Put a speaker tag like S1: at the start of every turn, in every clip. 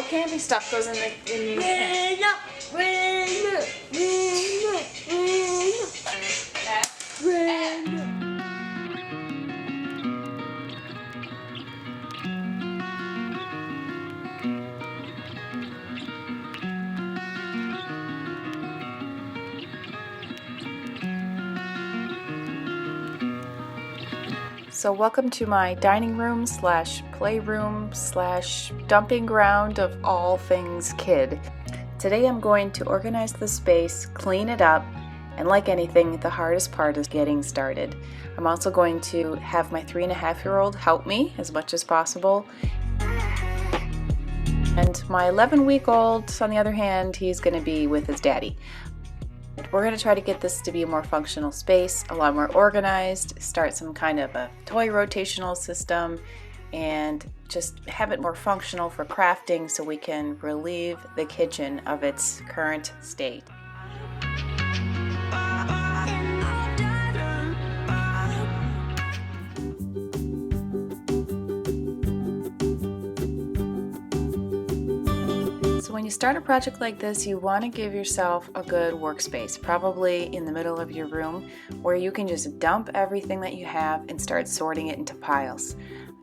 S1: the camping stuff goes in the So welcome to my dining room slash playroom slash dumping ground of all things kid. Today I'm going to organize the space, clean it up, and like anything, the hardest part is getting started. I'm also going to have my 3.5-year-old help me as much as possible. And my 11-week-old, on the other hand, he's going to be with his daddy. We're going to try to get this to be a more functional space, a lot more organized, start some kind of a toy rotational system, and just have it more functional for crafting so we can relieve the kitchen of its current state. So when you start a project like this, you want to give yourself a good workspace, probably in the middle of your room, where you can just dump everything that you have and start sorting it into piles.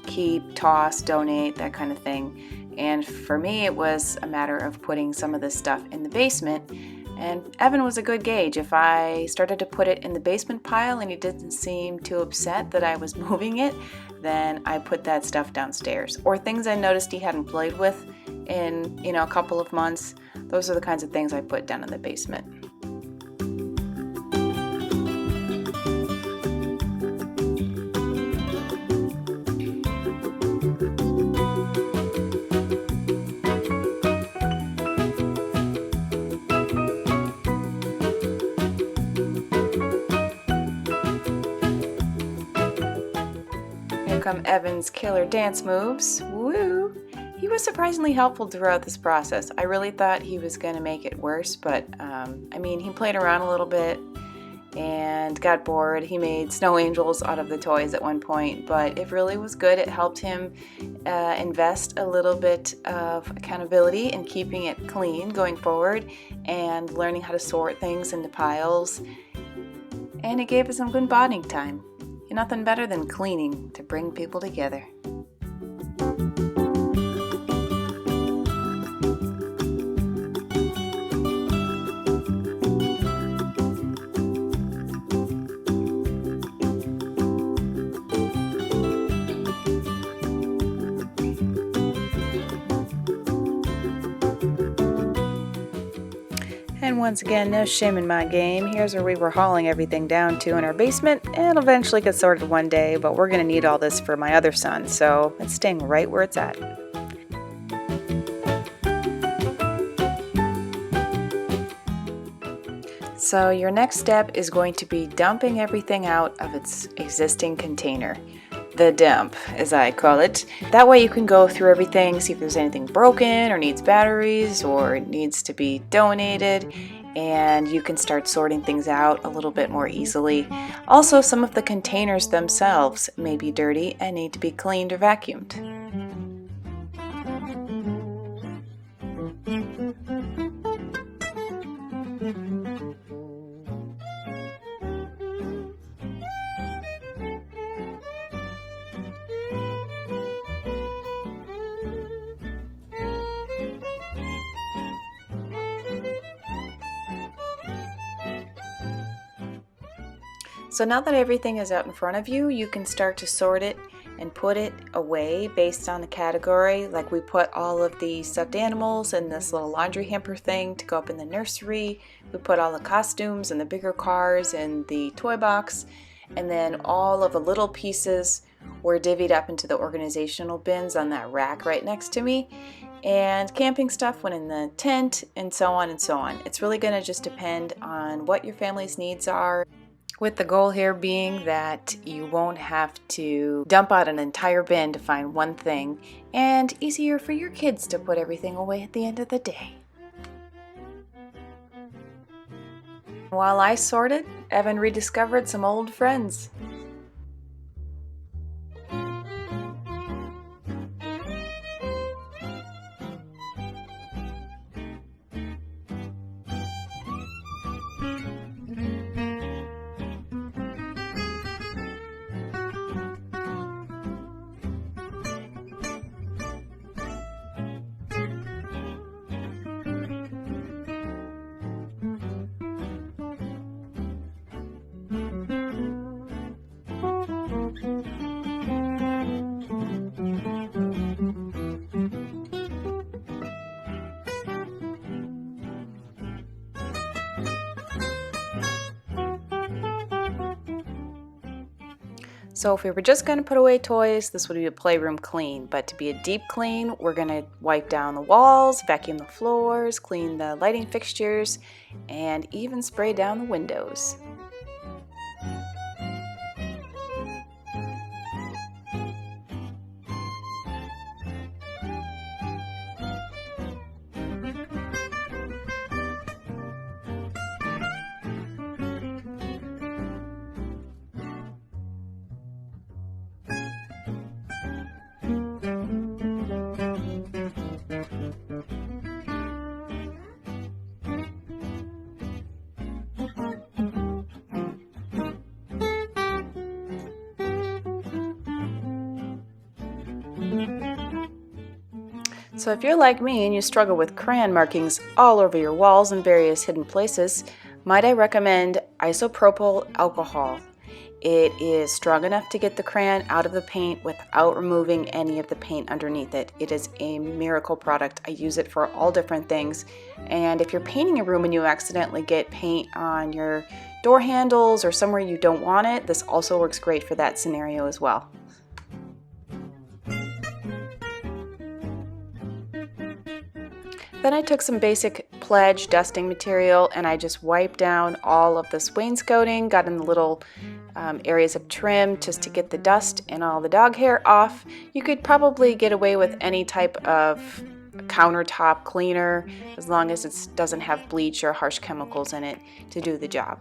S1: Keep, toss, donate, that kind of thing. And for me, it was a matter of putting some of this stuff in the basement. And Evan was a good gauge. If I started to put it in the basement pile and he didn't seem too upset that I was moving it, then I put that stuff downstairs. Or things I noticed he hadn't played with in a couple of months. Those are the kinds of things I put down in the basement. Here come Evan's killer dance moves. Woo! He was surprisingly helpful throughout this process. I really thought he was going to make it worse, but he played around a little bit and got bored. He made snow angels out of the toys at one point, but it really was good. It helped him invest a little bit of accountability in keeping it clean going forward and learning how to sort things into piles. And it gave us some good bonding time. Nothing better than cleaning to bring people together. And once again, no shame in my game. Here's where we were hauling everything down to in our basement. It'll eventually get sorted one day, but we're going to need all this for my other son, so it's staying right where it's at. So your next step is going to be dumping everything out of its existing container. The dump, as I call it. That way you can go through everything, see if there's anything broken or needs batteries or needs to be donated, and you can start sorting things out a little bit more easily. Also, some of the containers themselves may be dirty and need to be cleaned or vacuumed. So now that everything is out in front of you, you can start to sort it and put it away based on the category. Like we put all of the stuffed animals in this little laundry hamper thing to go up in the nursery. We put all the costumes and the bigger cars in the toy box. And then all of the little pieces were divvied up into the organizational bins on that rack right next to me. And camping stuff went in the tent, and so on and so on. It's really going to just depend on what your family's needs are, with the goal here being that you won't have to dump out an entire bin to find one thing, and easier for your kids to put everything away at the end of the day. While I sorted, Evan rediscovered some old friends. So if we were just going to put away toys, this would be a playroom clean, but to be a deep clean, we're going to wipe down the walls, vacuum the floors, clean the lighting fixtures, and even spray down the windows. So if you're like me and you struggle with crayon markings all over your walls and various hidden places, might I recommend isopropyl alcohol. It is strong enough to get the crayon out of the paint without removing any of the paint underneath it. It is a miracle product. I use it for all different things. And if you're painting a room and you accidentally get paint on your door handles or somewhere you don't want it, this also works great for that scenario as well. Then I took some basic Pledge dusting material and I just wiped down all of this wainscoting, got in the little areas of trim just to get the dust and all the dog hair off. You could probably get away with any type of countertop cleaner as long as it doesn't have bleach or harsh chemicals in it to do the job.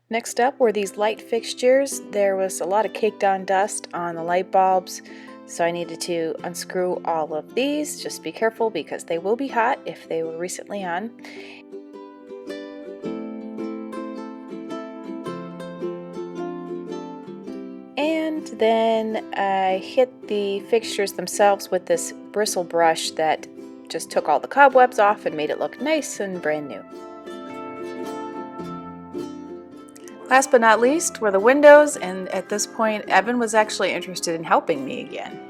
S1: Next up were these light fixtures. There was a lot of caked on dust on the light bulbs. So I needed to unscrew all of these. Just be careful because they will be hot if they were recently on. And then I hit the fixtures themselves with this bristle brush that just took all the cobwebs off and made it look nice and brand new. Last but not least were the windows, and at this point Evan was actually interested in helping me again.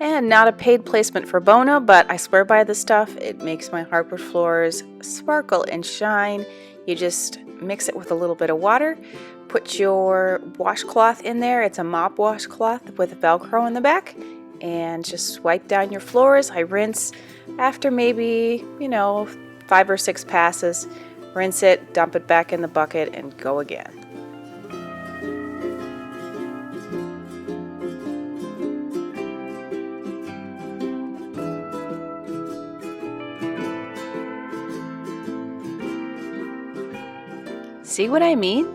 S1: And not a paid placement for Bona, but I swear by this stuff. It makes my hardwood floors sparkle and shine. You just mix it with a little bit of water, put your washcloth in there. It's a mop washcloth with Velcro in the back, and just wipe down your floors. I rinse after maybe, 5 or 6 passes. Rinse it, dump it back in the bucket, and go again. See what I mean?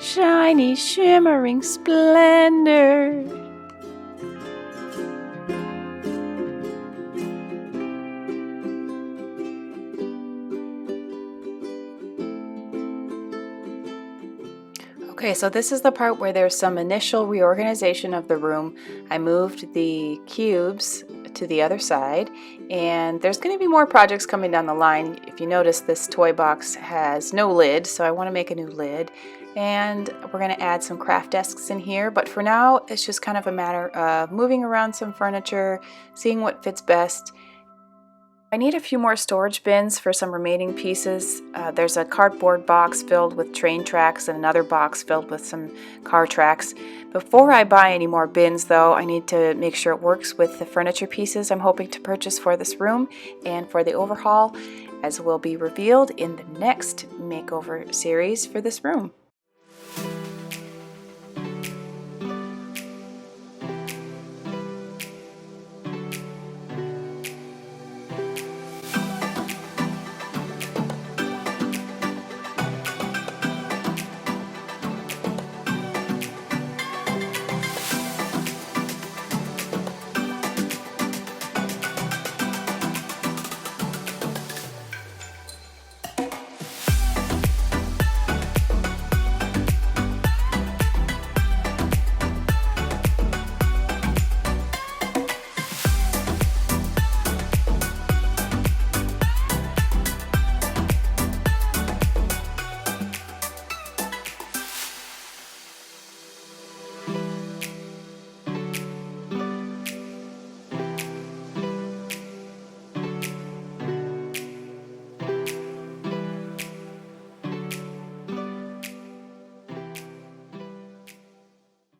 S1: Shiny, shimmering splendor. Okay, so this is the part where there's some initial reorganization of the room. I moved the cubes to the other side, and there's going to be more projects coming down the line. If you notice, this toy box has no lid, so I want to make a new lid, and we're going to add some craft desks in here, but for now it's just kind of a matter of moving around some furniture, seeing what fits best. I need a few more storage bins for some remaining pieces. There's a cardboard box filled with train tracks and another box filled with some car tracks. Before I buy any more bins though, I need to make sure it works with the furniture pieces I'm hoping to purchase for this room and for the overhaul, as will be revealed in the next makeover series for this room.